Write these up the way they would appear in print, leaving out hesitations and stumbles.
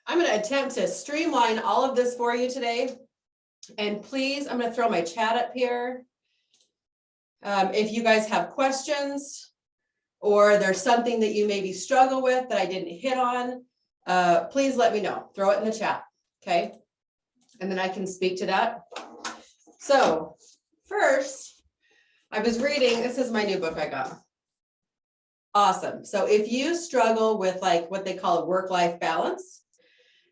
I'm going to attempt to streamline all of this for you today. And please, I'm going to throw my chat up here. If you guys have questions or there's something that you maybe struggle with that I didn't hit on, please let me know. Throw it in the chat, okay? And then I can speak to that. So first, I was reading, this is my new book I got. Awesome. So if you struggle with like what they call a work-life balance,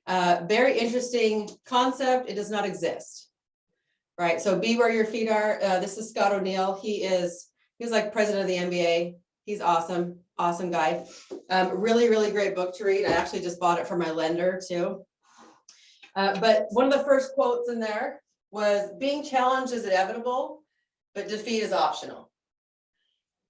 very interesting concept. It does not exist, right? So be where your feet are. This is Scott O'Neill. He's like president of the NBA. He's awesome, awesome guy. Really, really great book to read. I actually just bought it for my lender too. But one of the first quotes in there was, being challenged is inevitable, but defeat is optional.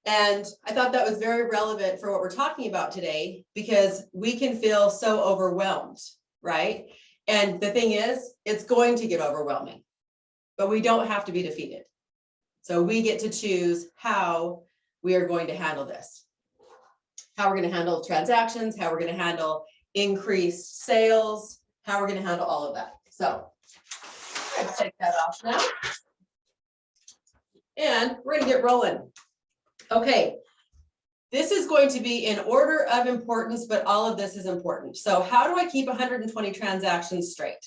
And I thought that was very relevant for what we're talking about today, because we can feel so overwhelmed, right? And the thing is, it's going to get overwhelming, but we don't have to be defeated. So we get to choose how we are going to handle this, how we're going to handle transactions, how we're going to handle increased sales, how we're going to handle all of that. So let's take that off now. And we're going to get rolling. Okay, this is going to be in order of importance, but all of this is important. So how do I keep 120 transactions straight?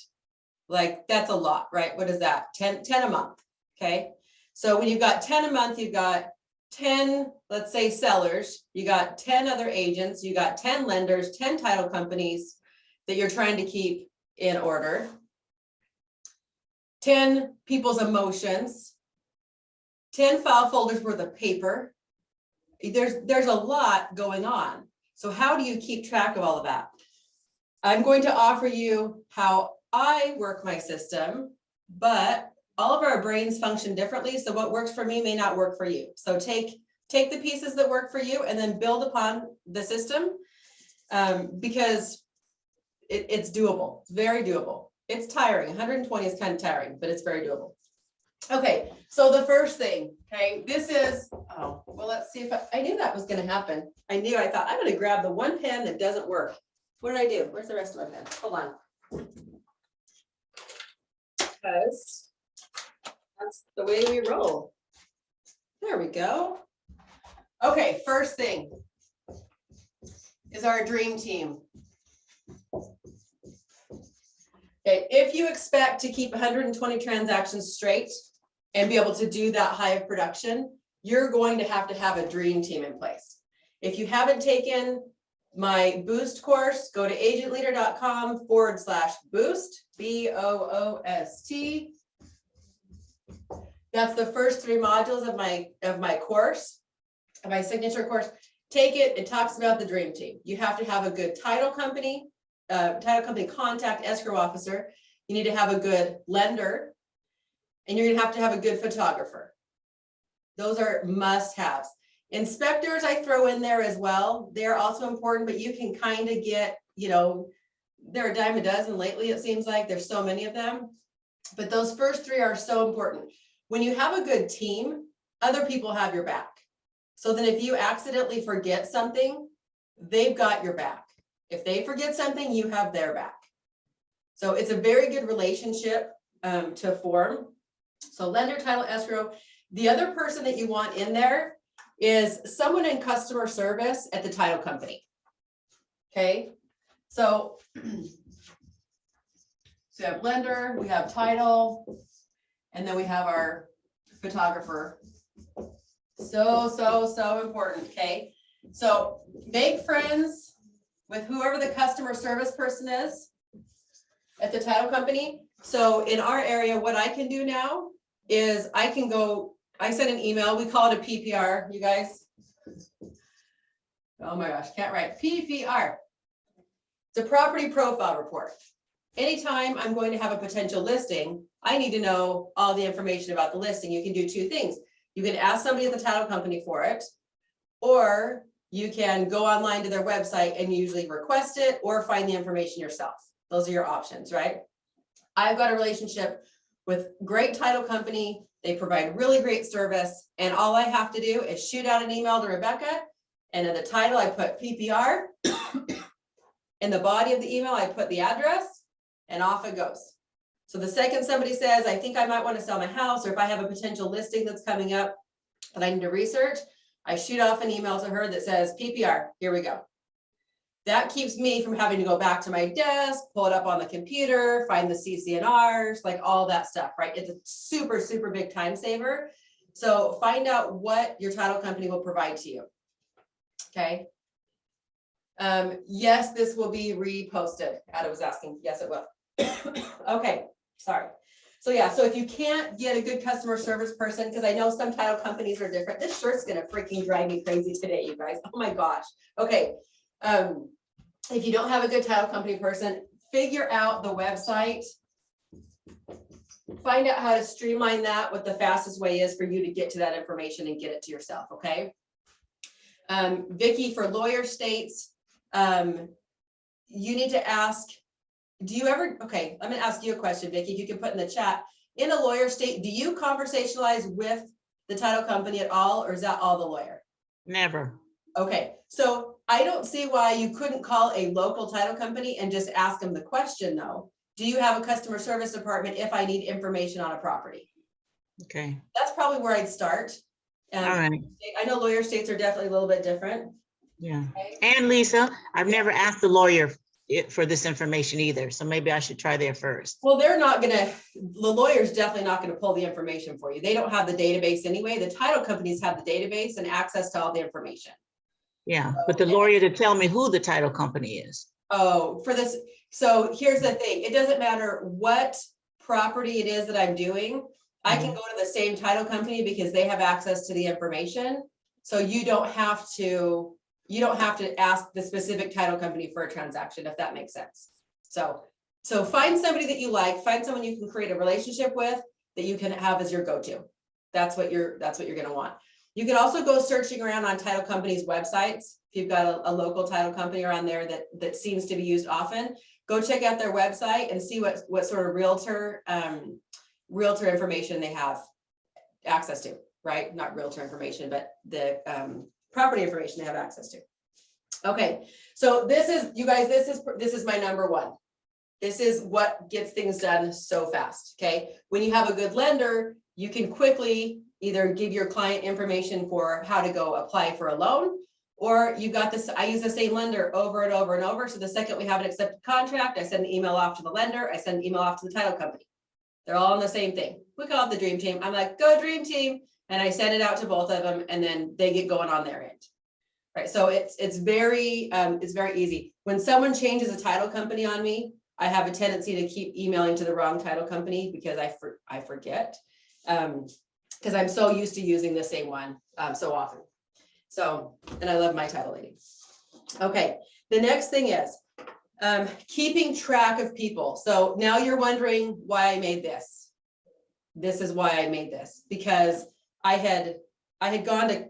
Like, that's a lot, right? What is that? 10 a month, okay? So when you've got 10 a month, you've got 10, let's say sellers, you got 10 other agents, you got 10 lenders, 10 title companies that you're trying to keep in order, 10 people's emotions, 10 file folders worth of paper. There's a lot going on. So how do you keep track of all of that? I'm going to offer you how I work my system, but all of our brains function differently. So what works for me may not work for you. So take the pieces that work for you and then build upon the system, because it's doable. It's very doable. It's tiring. 120 is kind of tiring, but it's very doable. Okay, so the first thing, okay, this is, oh, well, let's see if I knew that was going to happen. I thought I'm going to grab the one pen that doesn't work. What did I do? Where's the rest of my pen? Hold on. Because that's the way we roll. There we go. Okay, first thing is our dream team. Okay, if you expect to keep 120 transactions straight and be able to do that high of production, you're going to have a dream team in place. If you haven't taken my Boost course, go to agentleader.com/boost, BOOST. That's the first 3 modules of my course, of my signature course. Take it. It talks about the dream team. You have to have a good title company contact, escrow officer. You need to have a good lender, and you're going to have a good photographer. Those are must-haves. Inspectors I throw in there as well. They're also important, but you can kind of get, they're a dime a dozen lately, it seems like. There's so many of them. But those first 3 are so important. When you have a good team, other people have your back. So then if you accidentally forget something, they've got your back. If they forget something, you have their back. So it's a very good relationship to form. So lender, title, escrow. The other person that you want in there is someone in customer service at the title company. Okay, so we have lender, we have title, and then we have our photographer. So important. Okay, so make friends with whoever the customer service person is at the title company. So in our area, what I can do now is I send an email. We call it a PPR, you guys. Oh my gosh, can't write. PPR. It's a property profile report. Anytime I'm going to have a potential listing, I need to know all the information about the listing. You can do 2 things. You can ask somebody at the title company for it, or you can go online to their website and usually request it or find the information yourself. Those are your options, right? I've got a relationship with great title company. They provide really great service. And all I have to do is shoot out an email to Rebecca. And in the title, I put PPR. In the body of the email, I put the address and off it goes. So the second somebody says, I think I might want to sell my house, or if I have a potential listing that's coming up that I need to research, I shoot off an email to her that says PPR, here we go. That keeps me from having to go back to my desk, pull it up on the computer, find the CC&Rs, like all that stuff, right? It's a super, super big time saver. So find out what your title company will provide to you. Okay. Yes, this will be reposted. Adam was asking. Yes, it will. Okay, sorry. So yeah, so if you can't get a good customer service person, because I know some title companies are different. This shirt's gonna freaking drive me crazy today, you guys. Oh my gosh. Okay. If you don't have a good title company person, figure out the website. Find out how to streamline that, what the fastest way is for you to get to that information and get it to yourself, okay? Vicki, for lawyer states, you need to ask, do you ever, okay, I'm gonna ask you a question, Vicki, if you can put in the chat. In a lawyer state, do you conversationalize with the title company at all, or is that all the lawyer? Never. Okay, so I don't see why you couldn't call a local title company and just ask them the question though. Do you have a customer service department if I need information on a property? Okay. That's probably where I'd start. All right. I know lawyer states are definitely a little bit different. Yeah. Okay. And Lisa, I've never asked the lawyer for this information either. So maybe I should try there first. Well, they're not gonna, the lawyer's definitely not gonna pull the information for you. They don't have the database anyway. The title companies have the database and access to all the information. Yeah, but the lawyer to tell me who the title company is. Oh, for this, so here's the thing. It doesn't matter what property it is that I'm doing. I can go to the same title company because they have access to the information. So you don't have to ask the specific title company for a transaction, if that makes sense. So find somebody that you like, find someone you can create a relationship with that you can have as your go-to. That's what you're gonna want. You can also go searching around on title companies' websites. If you've got a local title company around there that seems to be used often, go check out their website and see what sort of realtor information they have access to, right? Not realtor information, but the property information they have access to. Okay, so this is, you guys, this is my number one. This is what gets things done so fast, okay? When you have a good lender, you can quickly either give your client information for how to go apply for a loan, or you got this, I use the same lender over and over and over. So the second we have an accepted contract, I send an email off to the lender, I send an email off to the title company. They're all on the same thing. We call it the dream team. I'm like, go dream team. And I send it out to both of them and then they get going on their end. Right, so it's very easy. When someone changes a title company on me, I have a tendency to keep emailing to the wrong title company because I forget. Because I'm so used to using the same one so often. So, and I love my title lady. Okay, the next thing is keeping track of people. So now you're wondering why I made this. This is why I made this, because I had gone to,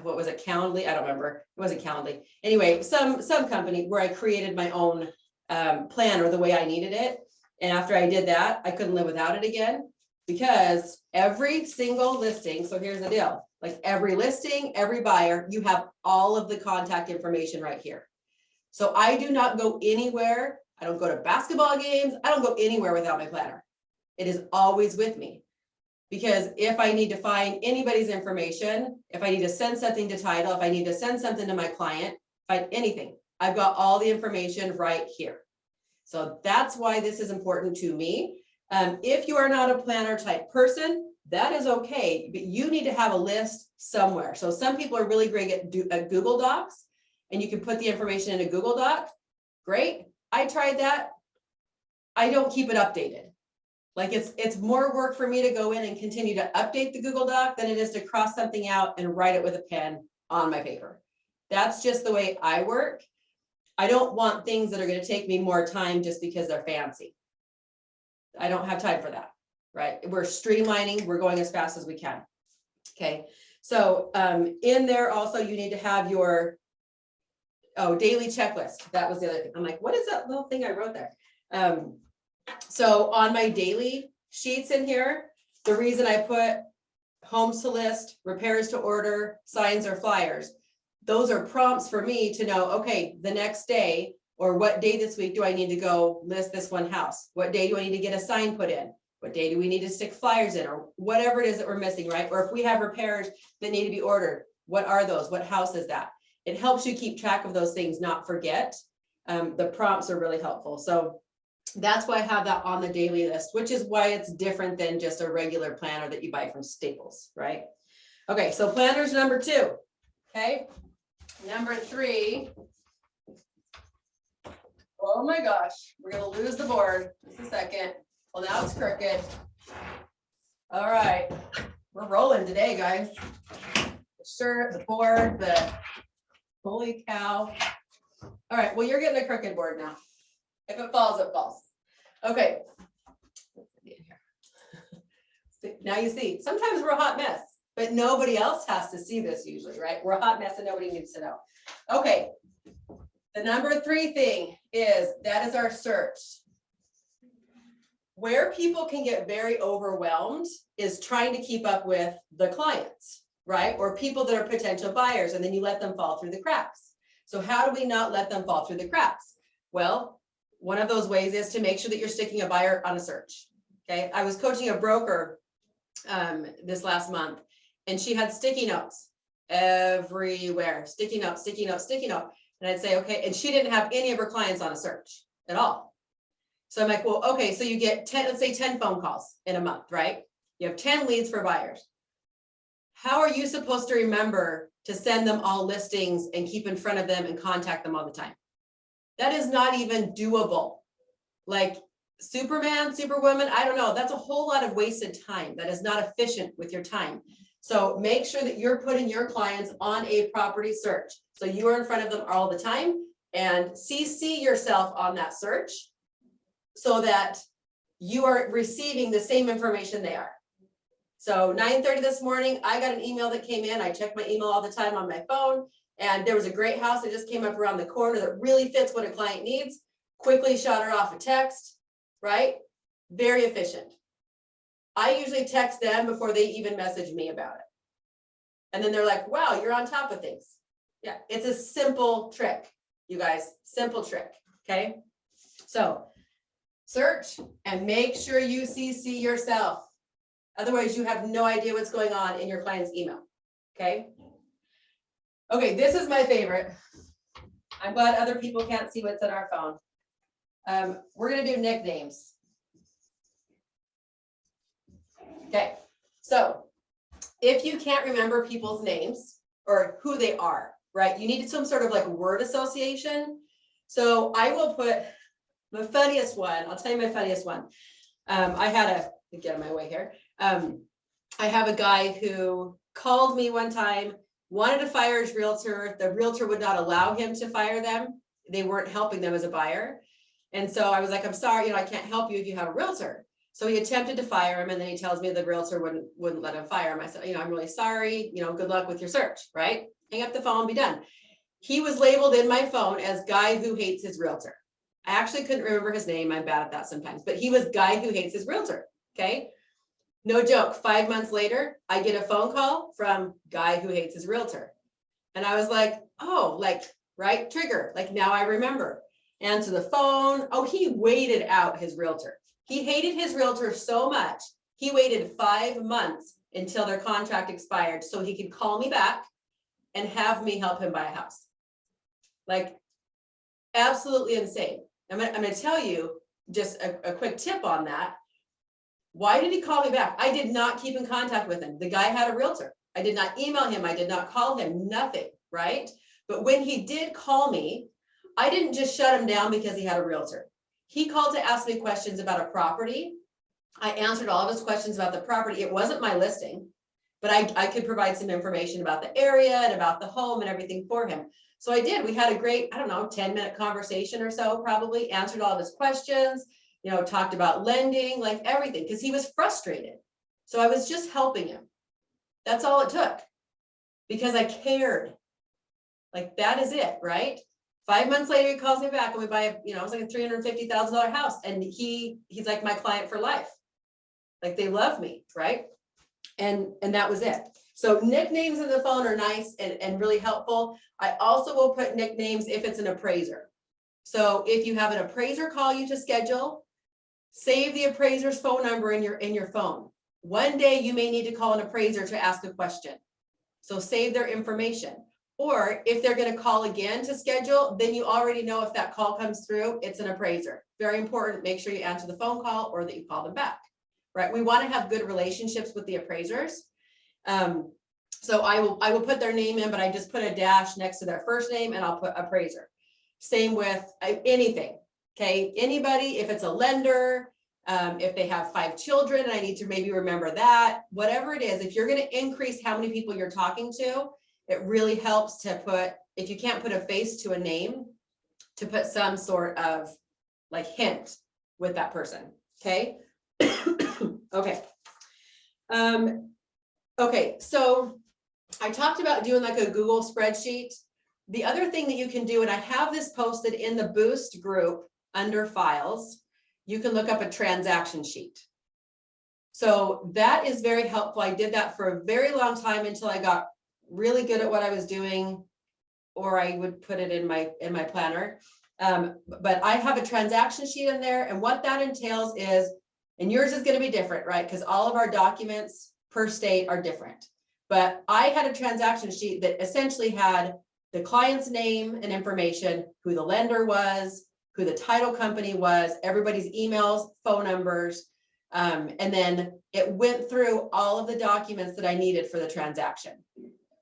what was it, Calendly? I don't remember. It wasn't Calendly. Anyway, some company where I created my own plan or the way I needed it. And after I did that, I couldn't live without it again. Because every single listing, so here's the deal, like every listing, every buyer, you have all of the contact information right here. So I do not go anywhere. I don't go to basketball games. I don't go anywhere without my planner. It is always with me. Because if I need to find anybody's information, if I need to send something to title, if I need to send something to my client, find anything, I've got all the information right here. So that's why this is important to me. If you are not a planner type person, that is okay, but you need to have a list somewhere. So some people are really great at Google Docs, and you can put the information in a Google Doc. Great, I tried that. I don't keep it updated. Like it's more work for me to go in and continue to update the Google Doc than it is to cross something out and write it with a pen on my paper. That's just the way I work. I don't want things that are going to take me more time just because they're fancy. I don't have time for that, right? We're streamlining, we're going as fast as we can. Okay, so in there also you need to have your daily checklist. That was the other thing. I'm like, what is that little thing I wrote there? So on my daily sheets in here, the reason I put homes to list, repairs to order, signs or flyers, those are prompts for me to know, okay, the next day Or what day this week do I need to go list this one house? What day do I need to get a sign put in? What day do we need to stick flyers in, or whatever it is that we're missing, right? Or if we have repairs that need to be ordered, what are those? What house is that? It helps you keep track of those things, not forget. The prompts are really helpful. So that's why I have that on the daily list, which is why it's different than just a regular planner that you buy from Staples, right? Okay, so planners number 2. Okay, number 3. Oh my gosh, we're gonna lose the board. Just a second. Well, now it's crooked. All right, we're rolling today, guys. The shirt, the board, the holy cow. All right, well, you're getting a crooked board now. If it falls, it falls. Okay. Now you see, sometimes we're a hot mess, but nobody else has to see this usually, right? We're a hot mess and nobody needs to know. Okay. The number 3 thing is, that is our search. Where people can get very overwhelmed is trying to keep up with the clients, right? Or people that are potential buyers, and then you let them fall through the cracks. So how do we not let them fall through the cracks? Well, one of those ways is to make sure that you're sticking a buyer on a search. Okay, I was coaching a broker this last month, and she had sticky notes everywhere, sticky note, sticky note, sticky note. And I'd say, okay, and she didn't have any of her clients on a search at all. So I'm like, well, okay, so you get 10, let's say 10 phone calls in a month, right? You have 10 leads for buyers. How are you supposed to remember to send them all listings and keep in front of them and contact them all the time? That is not even doable. Like Superman, Superwoman, I don't know. That's a whole lot of wasted time. That is not efficient with your time. So make sure that you're putting your clients on a property search. So you are in front of them all the time, and CC yourself on that search so that you are receiving the same information they are. So 9:30 this morning, I got an email that came in. I check my email all the time on my phone, and there was a great house that just came up around the corner that really fits what a client needs. Quickly shot her off a text, right? Very efficient. I usually text them before they even message me about it. And then they're like, wow, you're on top of things. Yeah, it's a simple trick, you guys, simple trick, okay? So search and make sure you CC yourself. Otherwise, you have no idea what's going on in your client's email, okay? Okay, this is my favorite. I'm glad other people can't see what's in our phone. We're gonna do nicknames. Okay, so if you can't remember people's names or who they are, right? You need some sort of like word association. So I will put the funniest one. I'll tell you my funniest one. I had a, get out of my way here. I have a guy who called me one time, wanted to fire his realtor. The realtor would not allow him to fire them. They weren't helping them as a buyer. And so I was like, I'm sorry, I can't help you if you have a realtor. So he attempted to fire him, and then he tells me the realtor wouldn't let him fire him. I said, I'm really sorry, good luck with your search, right? Hang up the phone, be done. He was labeled in my phone as guy who hates his realtor. I actually couldn't remember his name. I'm bad at that sometimes, but he was guy who hates his realtor, okay? No joke, 5 months later, I get a phone call from guy who hates his realtor. And I was like, oh, like, right, trigger, like now I remember. Answer the phone. Oh, he waited out his realtor. He hated his realtor so much, he waited 5 months until their contract expired so he could call me back and have me help him buy a house. Like, absolutely insane. I'm gonna tell you just a quick tip on that. Why did he call me back? I did not keep in contact with him. The guy had a realtor. I did not email him. I did not call him, nothing, right? But when he did call me, I didn't just shut him down because he had a realtor. He called to ask me questions about a property. I answered all of his questions about the property. It wasn't my listing, but I could provide some information about the area and about the home and everything for him. So I did. We had a great, 10-minute conversation or so, probably answered all of his questions, talked about lending, like everything, because he was frustrated. So I was just helping him. That's all it took, because I cared. Like, that is it, right? 5 months later, he calls me back and we buy it was like a $350,000 house. And he's like my client for life. Like, they love me, right? And that was it. So nicknames in the phone are nice and really helpful. I also will put nicknames if it's an appraiser. So if you have an appraiser call you to schedule, save the appraiser's phone number in your phone. One day you may need to call an appraiser to ask a question. So save their information. Or if they're going to call again to schedule, then you already know if that call comes through, it's an appraiser. Very important. Make sure you answer the phone call or that you call them back, right? We want to have good relationships with the appraisers. So I will put their name in, but I just put a dash next to their first name and I'll put appraiser. Same with anything. Okay. Anybody, if it's a lender, if they have 5 children, and I need to maybe remember that, whatever it is, if you're going to increase how many people you're talking to, it really helps to put, if you can't put a face to a name, to put some sort of like hint with that person. Okay. Okay. Okay. So I talked about doing like a Google spreadsheet. The other thing that you can do, and I have this posted in the Boost group under files, you can look up a transaction sheet. So that is very helpful. I did that for a very long time until I got really good at what I was doing, or I would put it in my planner. But I have a transaction sheet in there, and what that entails is, and yours is going to be different, right? Because all of our documents per state are different. But I had a transaction sheet that essentially had the client's name and information, who the lender was, who the title company was, everybody's emails, phone numbers, and then it went through all of the documents that I needed for the transaction.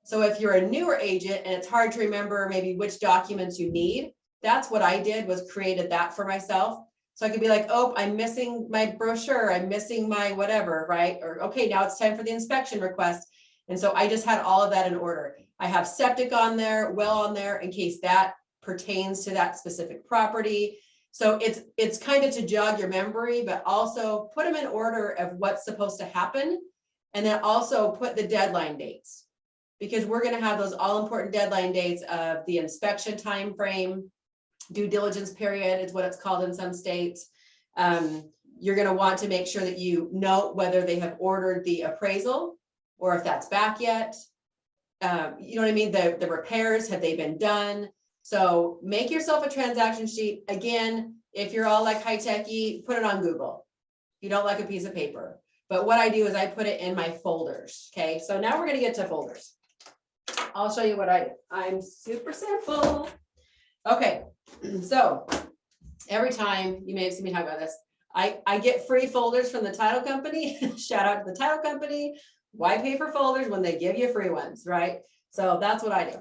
So if you're a newer agent and it's hard to remember maybe which documents you need, that's what I did, was created that for myself. So I could be like, oh, I'm missing my brochure, I'm missing my whatever, right? Or, okay, now it's time for the inspection request. And so I just had all of that in order. I have septic on there, well on there, in case that pertains to that specific property. So it's kind of to jog your memory, but also put them in order of what's supposed to happen. And then also put the deadline dates, because we're going to have those all important deadline dates of the inspection time frame. Due diligence period is what it's called in some states. You're going to want to make sure that you note whether they have ordered the appraisal or if that's back yet. You know what I mean? The repairs, have they been done? So make yourself a transaction sheet. Again, if you're all like high-techy, put it on Google. You don't like a piece of paper. But what I do is I put it in my folders. Okay, so now we're going to get to folders. I'll show you what I'm super simple. Okay, so every time, you may have seen me talk about this, I get free folders from the title company. Shout out to the title company. Why pay for folders when they give you free ones, right? So that's what I do.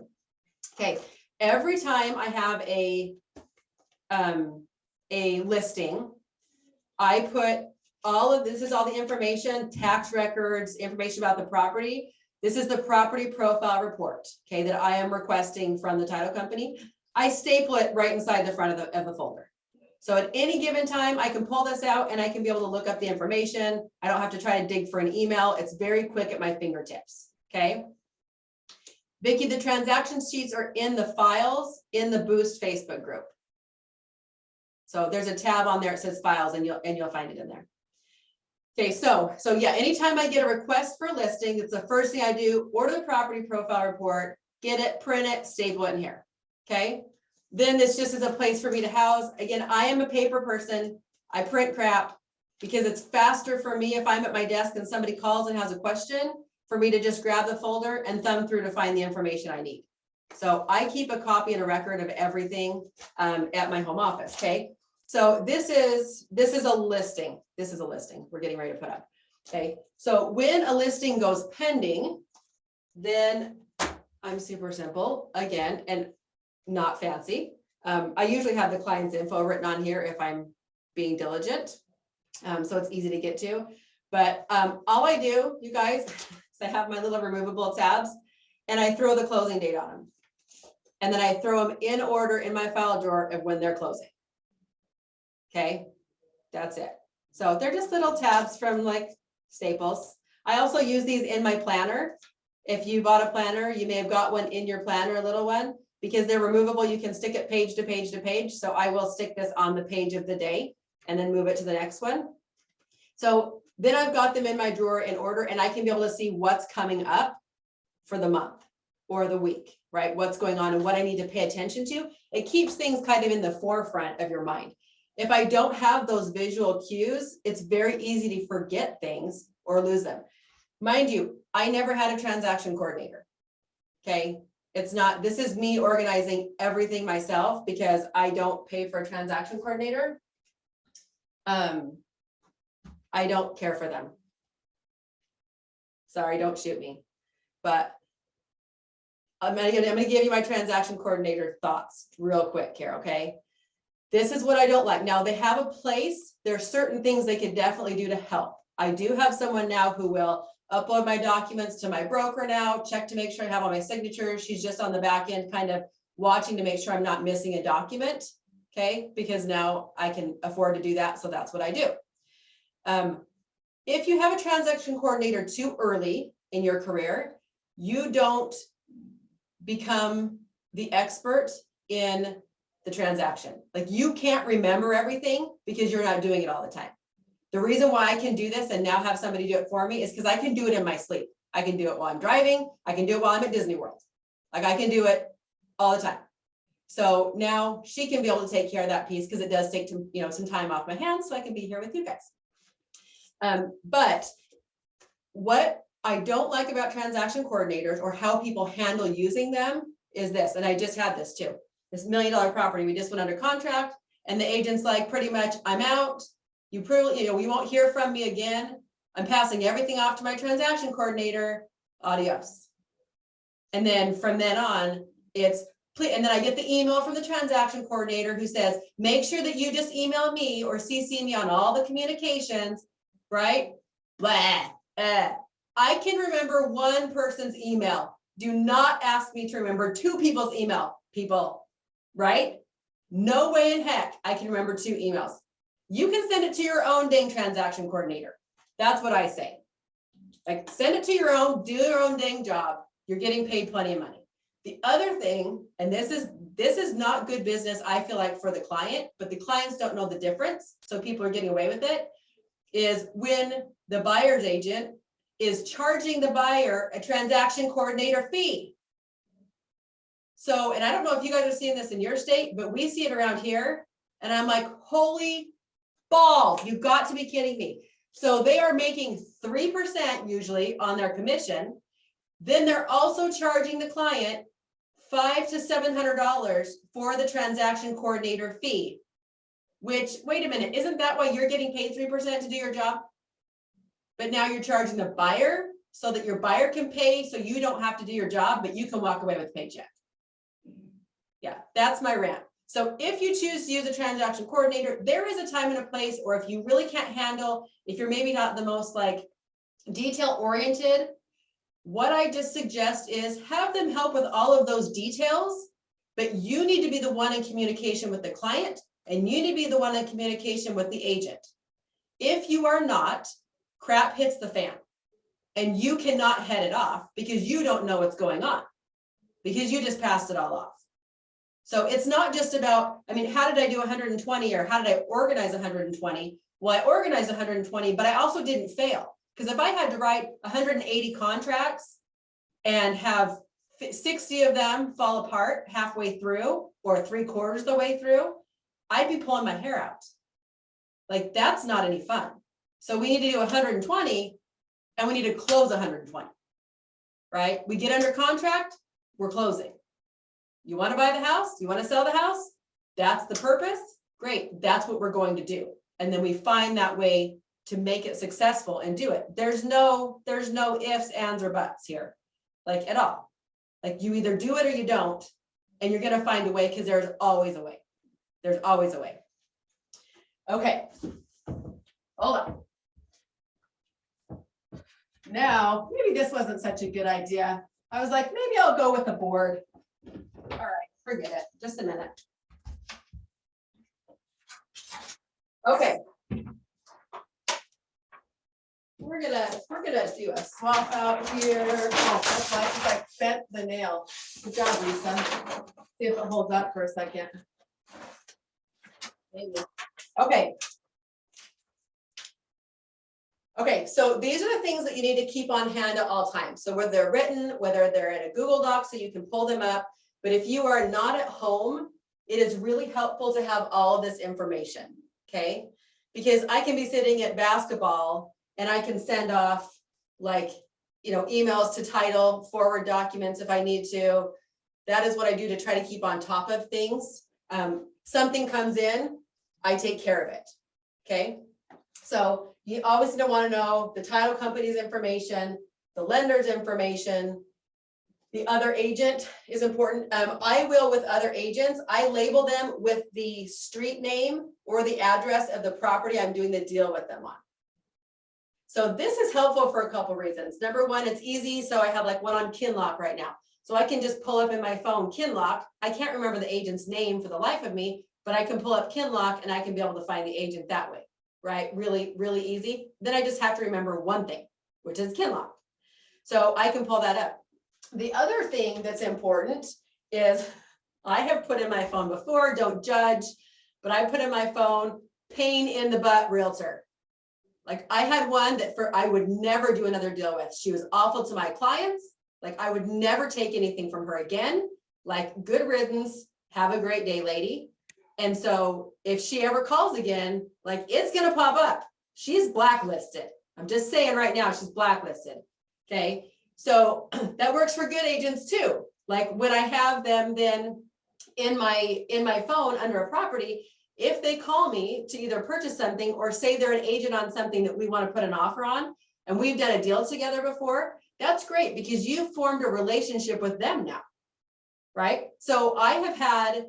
Okay, every time I have a listing, I put all of this, is all the information, tax records, information about the property. This is the property profile report, okay, that I am requesting from the title company. I staple it right inside the front of the folder. So at any given time, I can pull this out and I can be able to look up the information. I don't have to try to dig for an email. It's very quick at my fingertips, okay? Vicki, the transaction sheets are in the files in the Boost Facebook group. So there's a tab on there, it says files, and you'll find it in there. Okay, so yeah, anytime I get a request for a listing, it's the first thing I do, order the property profile report, get it, print it, staple it in here. Okay, then this just is a place for me to house. Again, I am a paper person. I print crap because it's faster for me if I'm at my desk and somebody calls and has a question, for me to just grab the folder and thumb through to find the information I need. So I keep a copy and a record of everything at my home office. Okay, so this is a listing. This is a listing we're getting ready to put up. Okay, so when a listing goes pending, then I'm super simple again, and not fancy. I usually have the client's info written on here if I'm being diligent. So it's easy to get to. But all I do, you guys, is I have my little removable tabs and I throw the closing date on them. And then I throw them in order in my file drawer of when they're closing. Okay, that's it. So they're just little tabs from like Staples. I also use these in my planner. If you bought a planner, you may have got one in your planner, a little one. Because they're removable, you can stick it page to page to page. So I will stick this on the page of the day and then move it to the next one. So then I've got them in my drawer in order, and I can be able to see what's coming up for the month. or the week, right? What's going on and what I need to pay attention to. It keeps things kind of in the forefront of your mind. If I don't have those visual cues, it's very easy to forget things or lose them. Mind you, I never had a transaction coordinator. Okay, it's not, this is me organizing everything myself because I don't pay for a transaction coordinator. I don't care for them. Sorry, don't shoot me, but I'm gonna give you my transaction coordinator thoughts real quick here, okay? This is what I don't like. Now they have a place. There are certain things they could definitely do to help. I do have someone now who will upload my documents to my broker now, check to make sure I have all my signatures. She's just on the back end kind of watching to make sure I'm not missing a document, okay? Because now I can afford to do that, so that's what I do. If you have a transaction coordinator too early in your career, you don't become the expert in the transaction. Like you can't remember everything because you're not doing it all the time. The reason why I can do this and now have somebody do it for me is because I can do it in my sleep. I can do it while I'm driving. I can do it while I'm at Disney World. Like I can do it all the time. So now she can be able to take care of that piece because it does take some time off my hands so I can be here with you guys. But what I don't like about transaction coordinators or how people handle using them is this, and I just had this too. This $1 million property, we just went under contract and the agent's like, pretty much, I'm out. You won't hear from me again. I'm passing everything off to my transaction coordinator. Adios. And then from then on, and then I get the email from the transaction coordinator who says, make sure that you just email me or CC me on all the communications, right? Blah. I can remember one person's email. Do not ask me to remember two people's email, people, right? No way in heck I can remember two emails. You can send it to your own dang transaction coordinator. That's what I say. Like send it to your own, do your own dang job. You're getting paid plenty of money. The other thing, and this is not good business, I feel like, for the client, but the clients don't know the difference, so people are getting away with it, is when the buyer's agent is charging the buyer a transaction coordinator fee. So, and I don't know if you guys are seeing this in your state, but we see it around here. And I'm like, holy balls, you've got to be kidding me. So they are making 3% usually on their commission. Then they're also charging the client $500 to $700 for the transaction coordinator fee, which, wait a minute, isn't that why you're getting paid 3% to do your job? But now you're charging the buyer so that your buyer can pay so you don't have to do your job, but you can walk away with a paycheck. Yeah, that's my rant. So if you choose to use a transaction coordinator, there is a time and a place, or if you really can't handle, if you're maybe not the most like detail oriented, what I just suggest is have them help with all of those details, but you need to be the one in communication with the client and you need to be the one in communication with the agent. If you are not, crap hits the fan and you cannot head it off because you don't know what's going on because you just passed it all off. So it's not just about, I mean, how did I do 120 or how did I organize 120? Well, I organized 120, but I also didn't fail. Because if I had to write 180 contracts and have 60 of them fall apart halfway through or 3/4 of the way through, I'd be pulling my hair out. Like that's not any fun. So we need to do 120 and we need to close 120, right? We get under contract, we're closing. You want to buy the house? You want to sell the house? That's the purpose. Great. That's what we're going to do. And then we find that way to make it successful and do it. There's no ifs, ands, or buts here, like at all. Like you either do it or you don't, and you're going to find a way because there's always a way. There's always a way. Okay. Hold on. Now, maybe this wasn't such a good idea. I was like, maybe I'll go with the board. All right, forget it. Just a minute. Okay. We're gonna do a swap out here. Oh, that's why I bent the nail. Good job, Lisa. See if it holds up for a second. Maybe. Okay. Okay, so these are the things that you need to keep on hand at all times. So whether they're written, whether they're in a Google Doc so you can pull them up, but if you are not at home, it is really helpful to have all of this information, okay? Because I can be sitting at basketball and I can send off like, emails to title, forward documents if I need to. That is what I do to try to keep on top of things. Something comes in, I take care of it, okay? So you always don't want to know the title company's information, the lender's information. The other agent is important. I will with other agents, I label them with the street name or the address of the property I'm doing the deal with them on. So this is helpful for a couple reasons. Number one, it's easy. So I have like one on Kinlock right now. So I can just pull up in my phone Kinlock. I can't remember the agent's name for the life of me, but I can pull up Kinlock and I can be able to find the agent that way, right? Really, really easy. Then I just have to remember one thing, which is Kinlock. So I can pull that up. The other thing that's important is I have put in my phone before, don't judge, but I put in my phone, pain in the butt realtor. Like I had one that I would never do another deal with. She was awful to my clients. Like I would never take anything from her again. Like good riddance, have a great day, lady. And so if she ever calls again, like it's gonna pop up. She's blacklisted. I'm just saying right now, she's blacklisted, okay? So that works for good agents too. Like when I have them then in my phone under a property, if they call me to either purchase something or say they're an agent on something that we want to put an offer on, and we've done a deal together before, that's great because you've formed a relationship with them now, right? So I have had,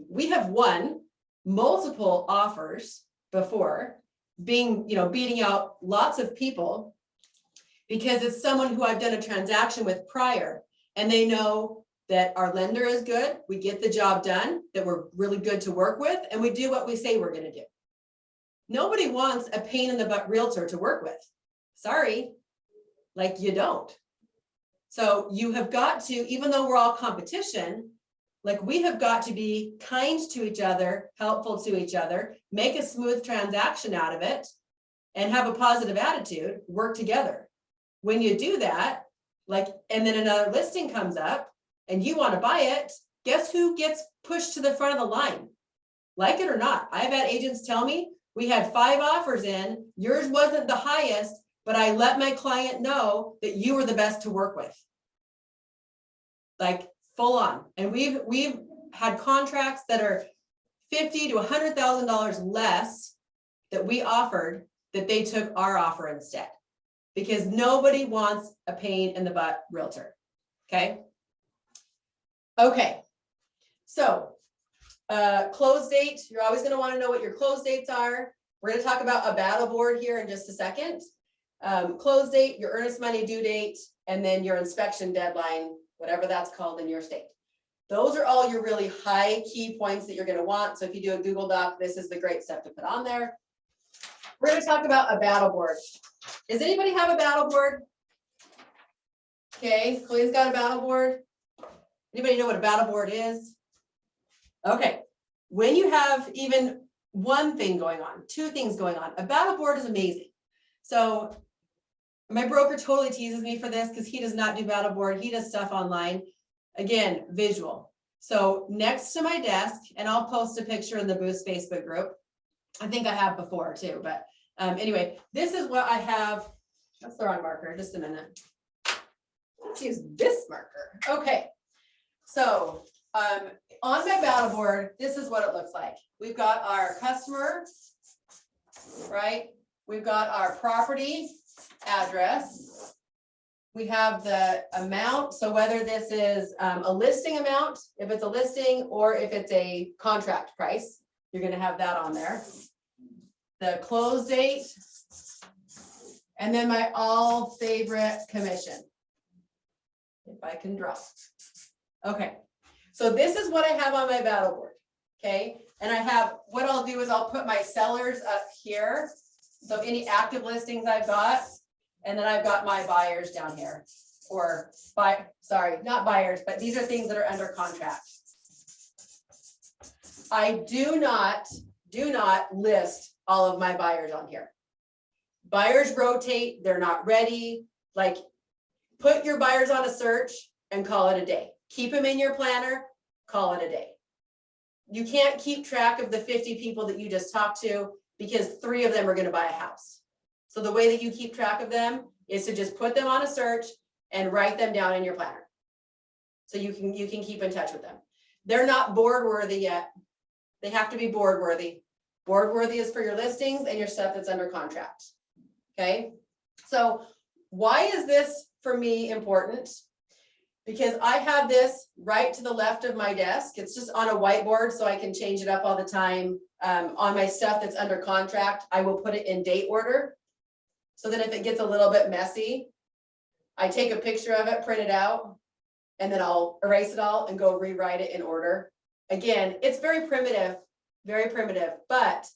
we have won multiple offers before, beating out lots of people because it's someone who I've done a transaction with prior and they know that our lender is good, we get the job done, that we're really good to work with, and we do what we say we're gonna do. Nobody wants a pain in the butt realtor to work with. Sorry, like you don't. So you have got to, even though we're all competition, like we have got to be kind to each other, helpful to each other, make a smooth transaction out of it, and have a positive attitude, work together. When you do that, like, and then another listing comes up and you want to buy it, guess who gets pushed to the front of the line? Like it or not, I've had agents tell me, we had 5 offers in, yours wasn't the highest, but I let my client know that you were the best to work with. Like full on. And we've had contracts that are $50,000 to $100,000 less that we offered that they took our offer instead. Because nobody wants a pain in the butt realtor, okay? Okay, so close date, you're always gonna wanna know what your close dates are. We're gonna talk about a battle board here in just a second. Close date, your earnest money due date, and then your inspection deadline, whatever that's called in your state. Those are all your really high key points that you're gonna want. So if you do a Google Doc, this is the great stuff to put on there. We're gonna talk about a battle board. Does anybody have a battle board? Okay, Chloe's got a battle board. Anybody know what a battle board is? Okay, when you have even one thing going on, 2 things going on, a battle board is amazing. So my broker totally teases me for this because he does not do battle board. He does stuff online. Again, visual. So next to my desk, and I'll post a picture in the Boost Facebook group. I think I have before too, but anyway, this is what I have. That's the wrong marker, just a minute. Let's use this marker. Okay, so on my battle board, this is what it looks like. We've got our customer, right? We've got our property address. We have the amount. So whether this is a listing amount, if it's a listing, or if it's a contract price, you're going to have that on there. The close date, and then my all favorite commission. If I can draw. Okay, so this is what I have on my battle board. Okay, and I have, what I'll do is I'll put my sellers up here. So any active listings I've got, and then I've got my buyers down here, or sorry, not buyers, but these are things that are under contract. I do not list all of my buyers on here. Buyers rotate, they're not ready. Like, put your buyers on a search and call it a day. Keep them in your planner, call it a day. You can't keep track of the 50 people that you just talked to because 3 of them are going to buy a house. So the way that you keep track of them is to just put them on a search and write them down in your planner. So you can keep in touch with them. They're not board worthy yet. They have to be board worthy. Board worthy is for your listings and your stuff that's under contract. Okay. So why is this for me important? Because I have this right to the left of my desk. It's just on a whiteboard, so I can change it up all the time. On my stuff that's under contract, I will put it in date order. So that if it gets a little bit messy, I take a picture of it, print it out, and then I'll erase it all and go rewrite it in order. Again, it's very primitive, but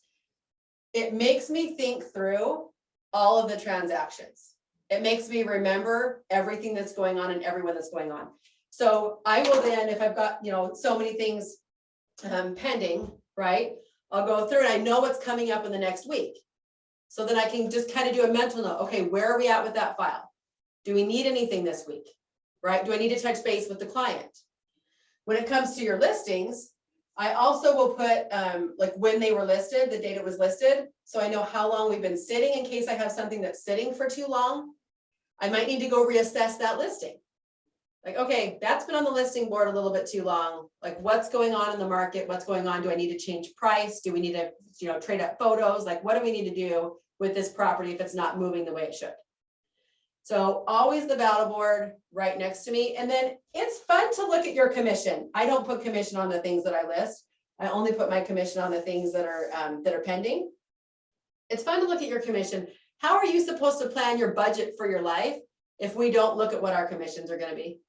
it makes me think through all of the transactions. It makes me remember everything that's going on and everyone that's going on. So I will then, if I've got, so many things pending, right? I'll go through and I know what's coming up in the next week. So then I can just kind of do a mental note. Okay, where are we at with that file? Do we need anything this week, right? Do I need to touch base with the client? When it comes to your listings, I also will put like when they were listed, the date it was listed. So I know how long we've been sitting in case I have something that's sitting for too long. I might need to go reassess that listing. Like, okay, that's been on the listing board a little bit too long. Like, what's going on in the market? What's going on? Do I need to change price? Do we need to, trade up photos? Like, what do we need to do with this property if it's not moving the way it should? So always the battle board right next to me. And then it's fun to look at your commission. I don't put commission on the things that I list. I only put my commission on the things that are pending. It's fun to look at your commission. How are you supposed to plan your budget for your life if we don't look at what our commissions are going to be?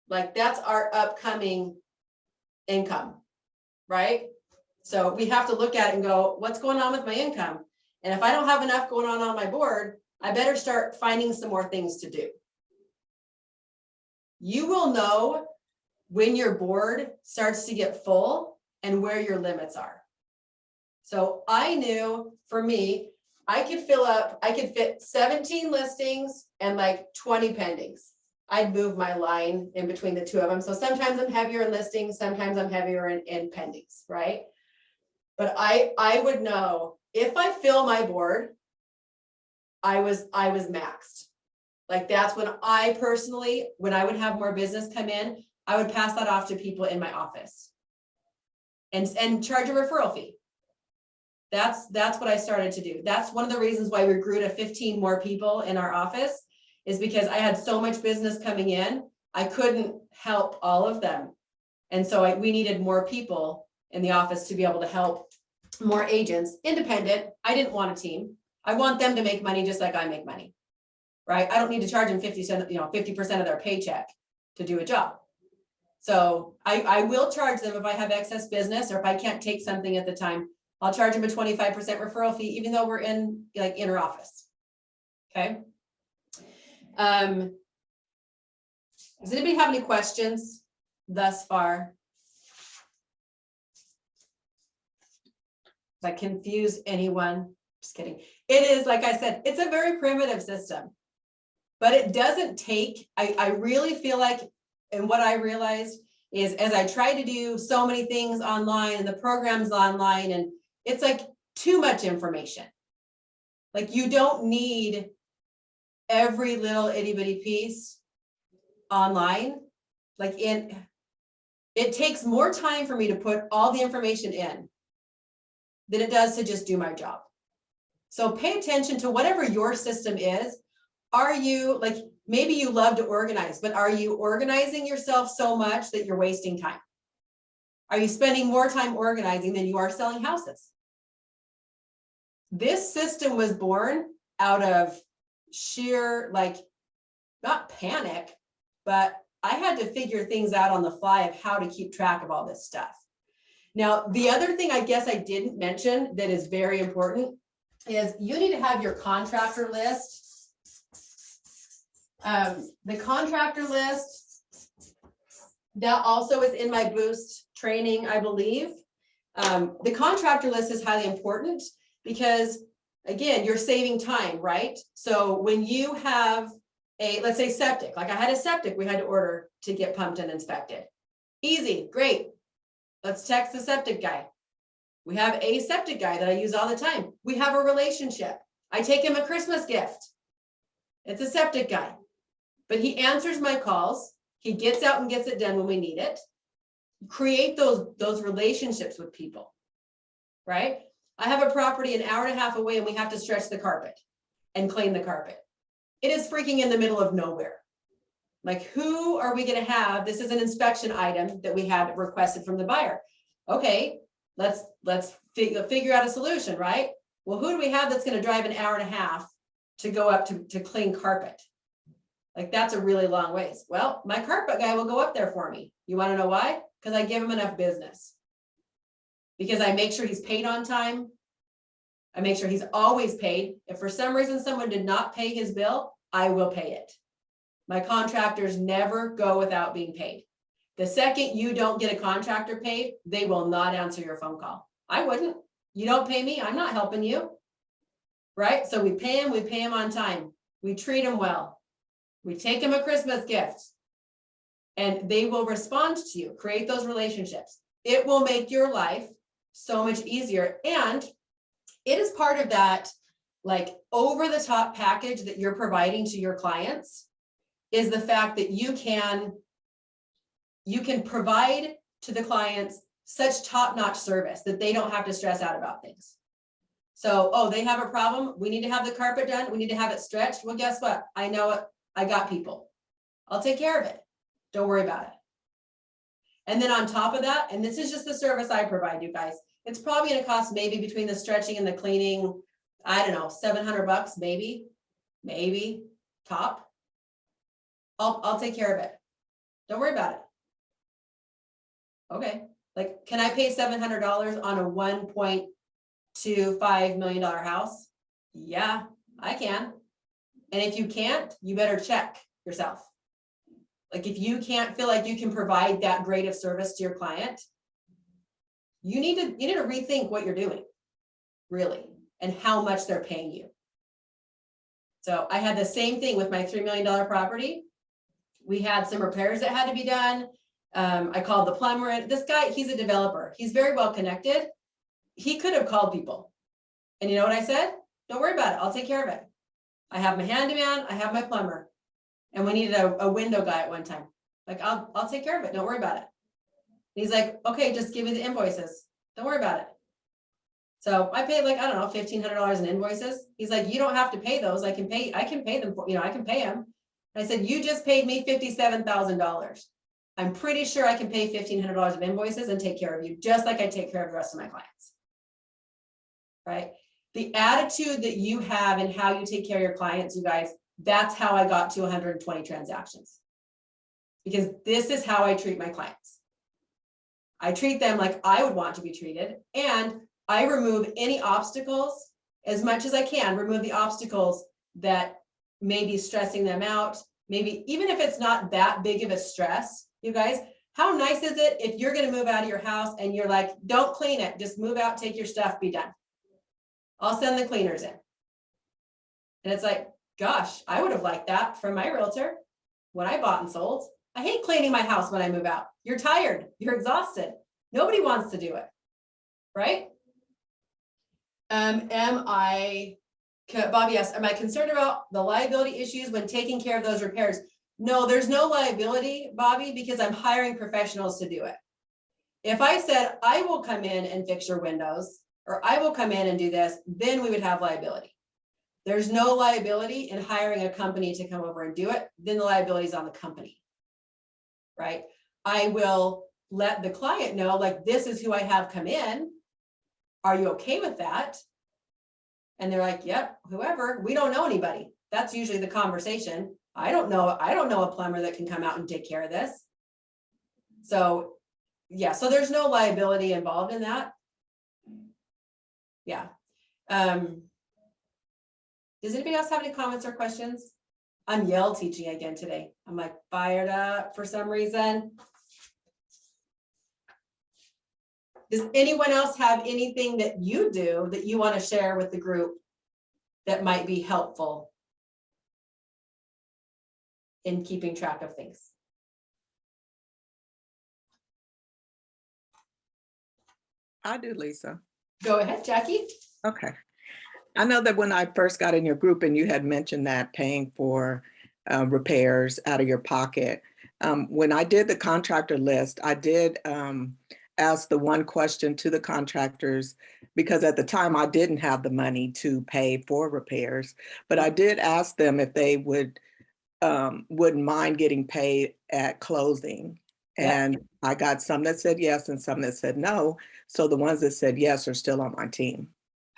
Like, that's our upcoming income, right? So we have to look at it and go, what's going on with my income? And if I don't have enough going on my board, I better start finding some more things to do. You will know when your board starts to get full and where your limits are. So I knew for me, I could fit 17 listings and like 20 pendings. I'd move my line in between the two of them. So sometimes I'm heavier in listings, sometimes I'm heavier in pendings, right? But I would know if I fill my board, I was maxed. Like, that's when I personally, when I would have more business come in, I would pass that off to people in my office and charge a referral fee. That's what I started to do. That's one of the reasons why we grew to 15 more people in our office, is because I had so much business coming in, I couldn't help all of them. And so we needed more people in the office to be able to help more agents, independent. I didn't want a team. I want them to make money just like I make money, right? I don't need to charge them 50% of their paycheck to do a job. So I will charge them if I have excess business, or if I can't take something at the time, I'll charge them a 25% referral fee, even though we're in like inner office. Okay. Does anybody have any questions thus far? Does that confuse anyone? Just kidding. It is, like I said, it's a very primitive system, but it doesn't take, I really feel like, and what I realized is, as I try to do so many things online and the programs online, and it's like too much information. Like, you don't need every little itty bitty piece online. Like, it takes more time for me to put all the information in than it does to just do my job. So pay attention to whatever your system is. Are you, like, maybe you love to organize, but are you organizing yourself so much that you're wasting time? Are you spending more time organizing than you are selling houses? This system was born out of sheer, like, not panic, but I had to figure things out on the fly of how to keep track of all this stuff. Now, the other thing I guess I didn't mention that is very important is you need to have your contractor list. The contractor list, that also is in my Boost training, I believe. The contractor list is highly important because again, you're saving time, right? So when you have a, let's say septic, like I had a septic we had to order to get pumped and inspected. Easy, great. Let's text the septic guy. We have a septic guy that I use all the time. We have a relationship. I take him a Christmas gift. It's a septic guy, but he answers my calls. He gets out and gets it done when we need it. Create those relationships with people, right? I have a property an hour and a half away and we have to stretch the carpet and clean the carpet. It is freaking in the middle of nowhere. Like, who are we going to have? This is an inspection item that we had requested from the buyer. Okay, let's figure out a solution, right? Well, who do we have that's going to drive an hour and a half to go up to clean carpet? Like, that's a really long ways. Well, my carpet guy will go up there for me. You want to know why? Because I give him enough business. Because I make sure he's paid on time. I make sure he's always paid. If for some reason someone did not pay his bill, I will pay it. My contractors never go without being paid. The second you don't get a contractor paid, they will not answer your phone call. I wouldn't. You don't pay me, I'm not helping you. Right? So we pay him on time. We treat him well. We take him a Christmas gift. And they will respond to you. Create those relationships. It will make your life so much easier. And it is part of that, like, over the top package that you're providing to your clients, is the fact that you can provide to the clients such top-notch service that they don't have to stress out about things. So, oh, they have a problem. We need to have the carpet done. We need to have it stretched. Well, guess what? I know it. I got people. I'll take care of it. Don't worry about it. And then on top of that, and this is just the service I provide you guys, it's probably going to cost maybe between the stretching and the cleaning, I don't know, $700, maybe top. I'll take care of it. Don't worry about it. Okay. Like, can I pay $700 on a $1.25 million house? Yeah, I can. And if you can't, you better check yourself. Like, if you can't feel like you can provide that great of service to your client, you need to rethink what you're doing, really, and how much they're paying you. So I had the same thing with my $3 million property. We had some repairs that had to be done. I called the plumber, and this guy, he's a developer. He's very well connected. He could have called people. And you know what I said? Don't worry about it. I'll take care of it. I have my handyman. I have my plumber. And we needed a window guy at one time. Like, I'll take care of it. Don't worry about it. And he's like, okay, just give me the invoices. Don't worry about it. So I paid, like, I don't know, $1,500 in invoices. He's like, you don't have to pay those. I can pay them for, I can pay them. I said, you just paid me $57,000. I'm pretty sure I can pay $1,500 of invoices and take care of you, just like I take care of the rest of my clients. Right? The attitude that you have and how you take care of your clients, you guys, that's how I got to 120 transactions. Because this is how I treat my clients. I treat them like I would want to be treated, and I remove any obstacles as much as I can, remove the obstacles that may be stressing them out. Maybe even if it's not that big of a stress, you guys, how nice is it if you're going to move out of your house and you're like, don't clean it, just move out, take your stuff, be done. I'll send the cleaners in. And it's like, gosh, I would have liked that from my realtor when I bought and sold. I hate cleaning my house when I move out. You're tired, you're exhausted. Nobody wants to do it, right? Bobby asked, am I concerned about the liability issues when taking care of those repairs? No, there's no liability, Bobby, because I'm hiring professionals to do it. If I said, I will come in and fix your windows, or I will come in and do this, then we would have liability. There's no liability in hiring a company to come over and do it. Then the liability is on the company, right? I will let the client know, like, this is who I have come in. Are you okay with that? And they're like, yep, whoever. We don't know anybody. That's usually the conversation. I don't know a plumber that can come out and take care of this. So yeah, so there's no liability involved in that. Yeah. Does anybody else have any comments or questions? I'm yell teaching again today. I'm like fired up for some reason. Does anyone else have anything that you do that you want to share with the group that might be helpful in keeping track of things. I do, Lisa. Go ahead, Jackie. Okay. I know that when I first got in your group and you had mentioned that paying for repairs out of your pocket, when I did the contractor list, I did ask the one question to the contractors, because at the time I didn't have the money to pay for repairs, but I did ask them if they wouldn't mind getting paid at closing. Yeah. And I got some that said yes and some that said no. So the ones that said yes are still on my team.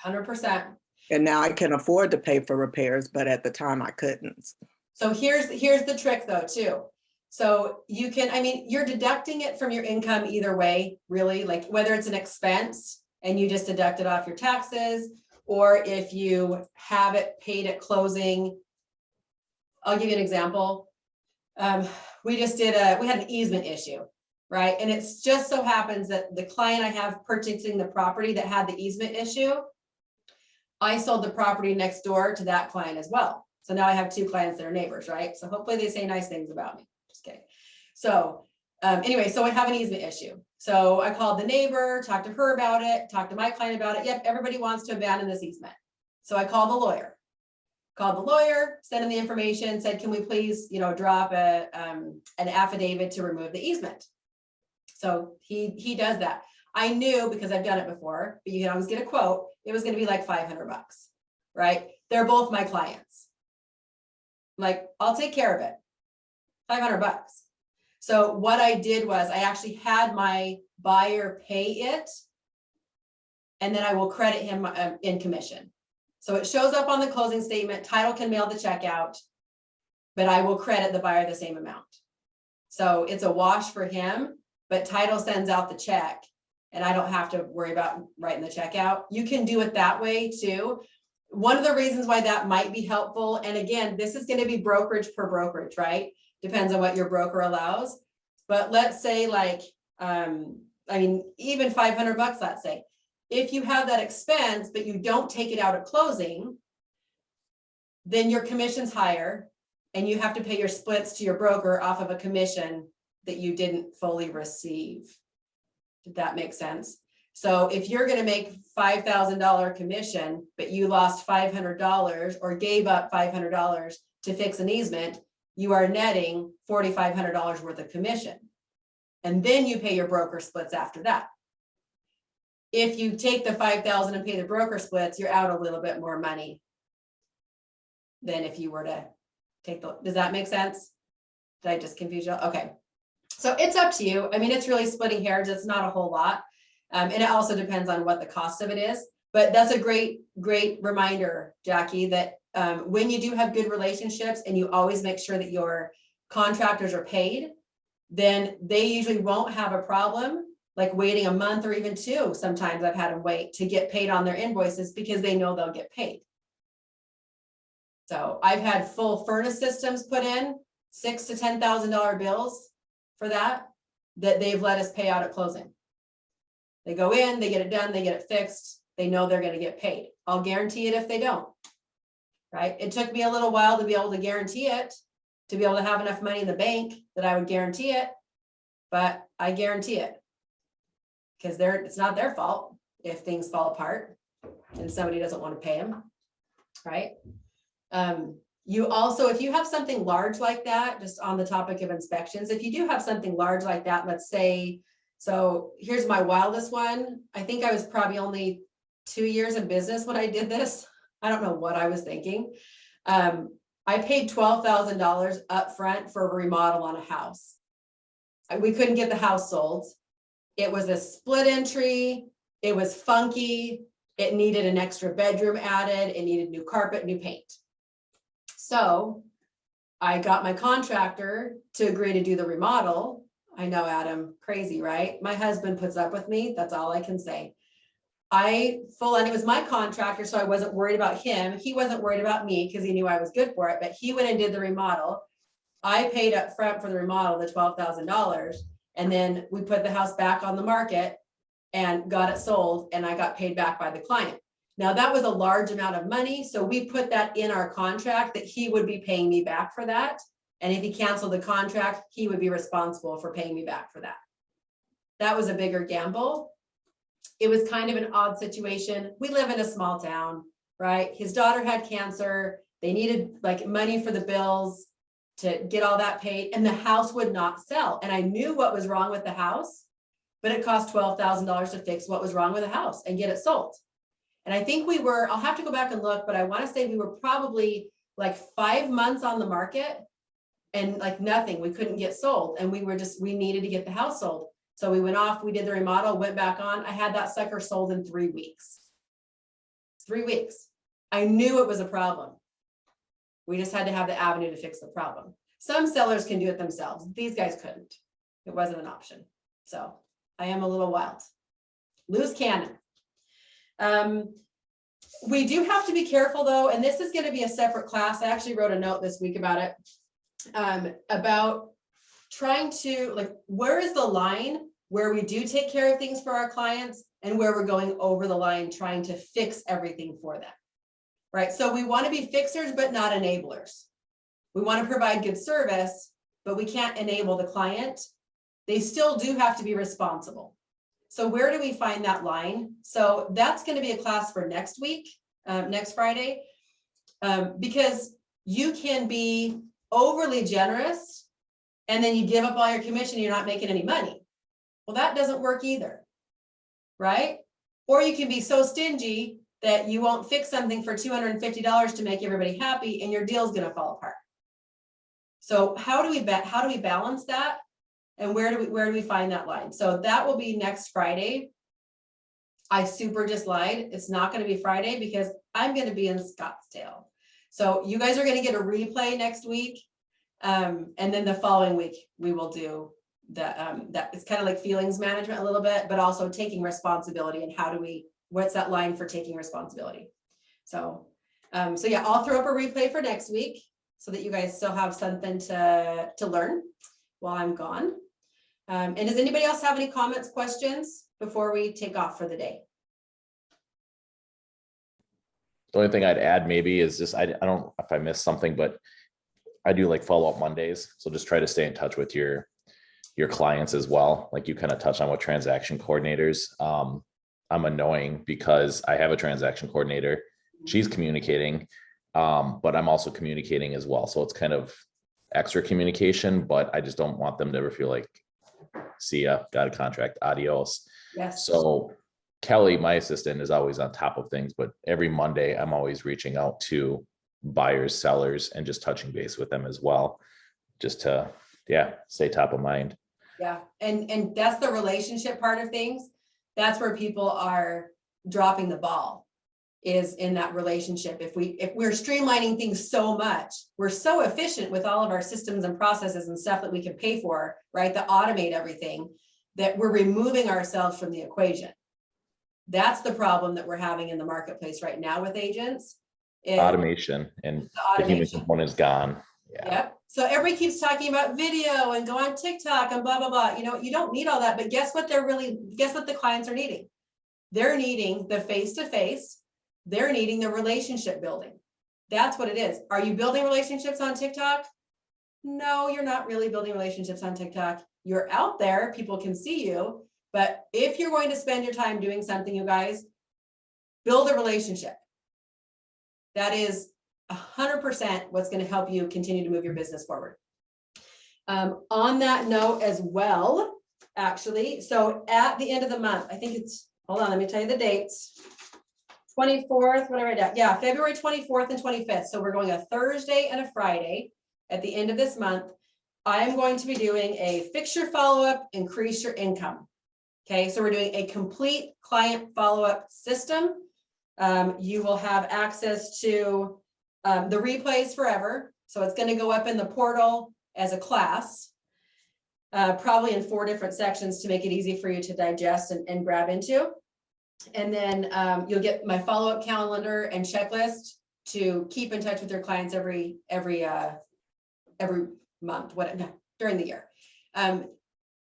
100%. And now I can afford to pay for repairs, but at the time I couldn't. So here's the trick though, too. So you can, I mean, you're deducting it from your income either way, really, like whether it's an expense and you just deduct it off your taxes, or if you have it paid at closing. I'll give you an example. We had an easement issue, right? And it's just so happens that the client I have purchasing the property that had the easement issue, I sold the property next door to that client as well. So now I have two clients that are neighbors, right? So hopefully they say nice things about me. Just kidding. So anyway, so I have an easement issue. So I called the neighbor, talked to her about it, talked to my client about it. Yep, everybody wants to abandon this easement. So I called the lawyer. Sent him the information, said, can we please, drop an affidavit to remove the easement? So he does that. I knew, because I've done it before, but you can always get a quote. It was going to be like $500, right? They're both my clients. Like, I'll take care of it. $500. So what I did was I actually had my buyer pay it, and then I will credit him in commission. So it shows up on the closing statement, title can mail the check out, but I will credit the buyer the same amount. So it's a wash for him, but title sends out the check and I don't have to worry about writing the check out. You can do it that way too. One of the reasons why that might be helpful, and again, this is going to be brokerage per brokerage, right? Depends on what your broker allows. But let's say like, even $500, let's say. If you have that expense, but you don't take it out at closing, then your commission's higher and you have to pay your splits to your broker off of a commission that you didn't fully receive. Did that make sense? So if you're going to make $5,000 commission, but you lost $500 or gave up $500 to fix an easement, you are netting $4,500 worth of commission. And then you pay your broker splits after that. If you take the $5,000 and pay the broker splits, you're out a little bit more money than if you were to take does that make sense? Did I just confuse you? Okay. So it's up to you. I mean, it's really splitting hairs. It's not a whole lot. And it also depends on what the cost of it is. But that's a great reminder, Jackie, that when you do have good relationships and you always make sure that your contractors are paid, then they usually won't have a problem like waiting a month or even two. Sometimes I've had them wait to get paid on their invoices because they know they'll get paid. So I've had full furnace systems put in, $6,000 to $10,000 bills for that they've let us pay out at closing. They go in, they get it done, they get it fixed. They know they're going to get paid. I'll guarantee it if they don't, right? It took me a little while to be able to guarantee it, to be able to have enough money in the bank that I would guarantee it, but I guarantee it because it's not their fault if things fall apart and somebody doesn't want to pay them, right? You also, if you have something large like that, just on the topic of inspections, if you do have something large like that, let's say, so here's my wildest one. I think I was probably only 2 years in business when I did this. I don't know what I was thinking. I paid $12,000 up front for a remodel on a house. We couldn't get the house sold. It was a split entry. It was funky. It needed an extra bedroom added. It needed new carpet, new paint. So I got my contractor to agree to do the remodel. I know, Adam, crazy, right? My husband puts up with me. That's all I can say. And it was my contractor, so I wasn't worried about him. He wasn't worried about me because he knew I was good for it, but he went and did the remodel. I paid up front for the remodel, the $12,000. And then we put the house back on the market and got it sold, and I got paid back by the client. Now, that was a large amount of money, so we put that in our contract that he would be paying me back for that. And if he canceled the contract, he would be responsible for paying me back for that. That was a bigger gamble. It was kind of an odd situation. We live in a small town, right? His daughter had cancer. They needed like money for the bills to get all that paid, and the house would not sell. And I knew what was wrong with the house, but it cost $12,000 to fix what was wrong with the house and get it sold. And I think we were, I'll have to go back and look, but I want to say we were probably like 5 months on the market and like nothing, we couldn't get sold. And we needed to get the house sold. So we went off, we did the remodel, went back on. I had that sucker sold in 3 weeks. 3 weeks. I knew it was a problem. We just had to have the avenue to fix the problem. Some sellers can do it themselves. These guys couldn't. It wasn't an option. So I am a little wild. Loose cannon. We do have to be careful though, and this is going to be a separate class. I actually wrote a note this week about it, about trying to like, where is the line where we do take care of things for our clients and where we're going over the line trying to fix everything for them, right? So we want to be fixers, but not enablers. We want to provide good service, but we can't enable the client. They still do have to be responsible. So where do we find that line? So that's going to be a class for next week, next Friday, because you can be overly generous and then you give up all your commission, you're not making any money. Well, that doesn't work either, right? Or you can be so stingy that you won't fix something for $250 to make everybody happy and your deal's going to fall apart. So how do we balance that? And where do we find that line? So that will be next Friday. I super just lied. It's not going to be Friday because I'm going to be in Scottsdale. So you guys are going to get a replay next week. And then the following week, we will do that it's kind of like feelings management a little bit, but also taking responsibility and what's that line for taking responsibility? So yeah, I'll throw up a replay for next week so that you guys still have something to learn while I'm gone. And does anybody else have any comments, questions before we take off for the day? The only thing I'd add maybe is just, I don't know if I missed something, but I do like follow-up Mondays. So just try to stay in touch with your clients as well. Like you kind of touched on with transaction coordinators. I'm annoying because I have a transaction coordinator. She's communicating, but I'm also communicating as well. So it's kind of extra communication, but I just don't want them to ever feel like, see ya, got a contract, adios. Yes. So Kelly, my assistant, is always on top of things, but every Monday I'm always reaching out to buyers, sellers, and just touching base with them as well, just to, yeah, stay top of mind. Yeah, and that's the relationship part of things. That's where people are dropping the ball, is in that relationship. If we're streamlining things so much, we're so efficient with all of our systems and processes and stuff that we can pay for, right? To automate everything, that we're removing ourselves from the equation. That's the problem that we're having in the marketplace right now with agents. Automation and the human component is gone. Yeah. Yep. So everybody keeps talking about video and go on TikTok and blah, blah, blah. You know, you don't need all that, but guess what the clients are needing? They're needing the face-to-face. They're needing the relationship building. That's what it is. Are you building relationships on TikTok? No, you're not really building relationships on TikTok. You're out there, people can see you, but if you're going to spend your time doing something, you guys, build a relationship. That is 100% what's going to help you continue to move your business forward. On that note as well, actually, so at the end of the month, I think it's, hold on, let me tell you the dates. 24th, whatever I did. Yeah, February 24th and 25th. So we're going a Thursday and a Friday at the end of this month. I am going to be doing a fix your follow-up, increase your income. Okay, so we're doing a complete client follow-up system. You will have access to the replays forever. So it's going to go up in the portal as a class, probably in 4 different sections to make it easy for you to digest and grab into. And then you'll get my follow-up calendar and checklist to keep in touch with your clients every month, during the year.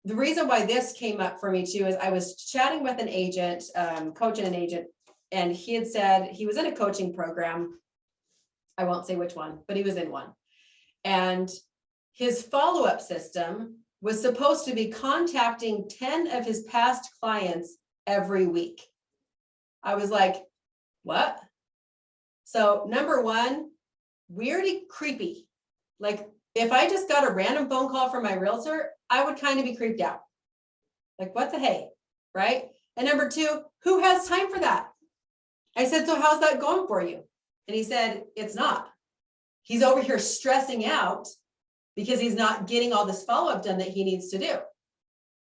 The reason why this came up for me too is I was chatting with an agent, coaching an agent, and he had said he was in a coaching program. I won't say which one, but he was in one. And his follow-up system was supposed to be contacting 10 of his past clients every week. I was like, what? So number one, weirdly creepy. Like if I just got a random phone call from my realtor, I would kind of be creeped out. Like what the hey, right? And number two, who has time for that? I said, so how's that going for you? And he said, it's not. He's over here stressing out because he's not getting all this follow-up done that he needs to do.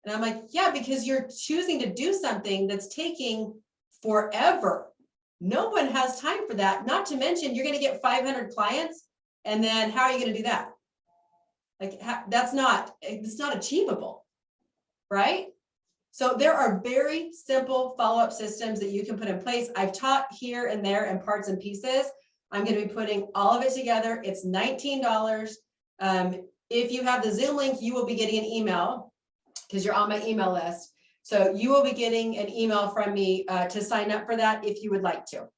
And I'm like, yeah, because you're choosing to do something that's taking forever. No one has time for that. Not to mention you're going to get 500 clients. And then how are you going to do that? Like it's not achievable, right? So there are very simple follow-up systems that you can put in place. I've taught here and there in parts and pieces. I'm going to be putting all of it together. It's $19. If you have the Zoom link, you will be getting an email because you're on my email list. So you will be getting an email from me to sign up for that if you would like to.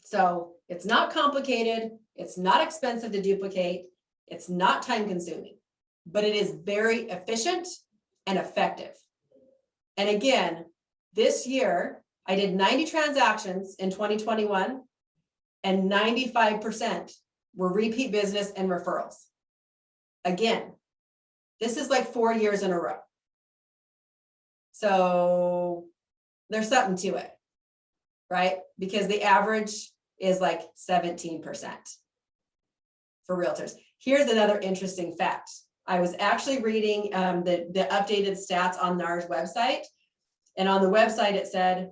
So it's not complicated. It's not expensive to duplicate. It's not time consuming, but it is very efficient and effective. And again, this year I did 90 transactions in 2021 and 95% were repeat business and referrals. Again, this is like 4 years in a row. So there's something to it, right? Because the average is like 17% for realtors. Here's another interesting fact. I was actually reading the updated stats on NAR's website. And on the website, it said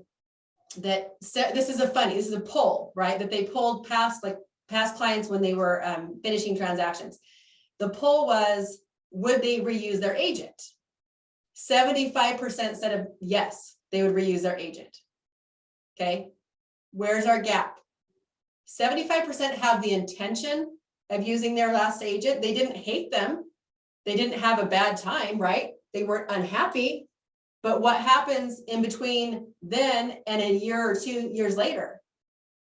that this is a poll, right? That they polled past clients when they were finishing transactions. The poll was, would they reuse their agent? 75% said yes, they would reuse their agent. Okay, where's our gap? 75% have the intention of using their last agent. They didn't hate them. They didn't have a bad time, right? They weren't unhappy. But what happens in between then and a year or 2 years later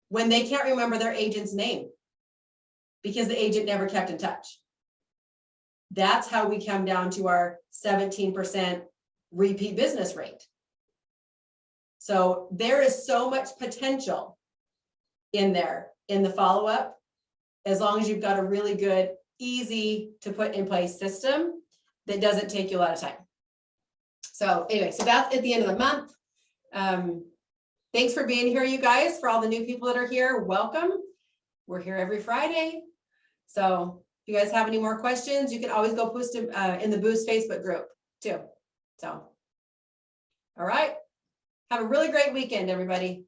when they can't remember their agent's name because the agent never kept in touch? That's how we come down to our 17% repeat business rate. So there is so much potential in there in the follow-up, as long as you've got a really good, easy to put in place system that doesn't take you a lot of time. So anyway, so that's at the end of the month. Thanks for being here, you guys. For all the new people that are here, welcome. We're here every Friday. So if you guys have any more questions, you can always go post them in the Boost Facebook group too. So, all right. Have a really great weekend, everybody.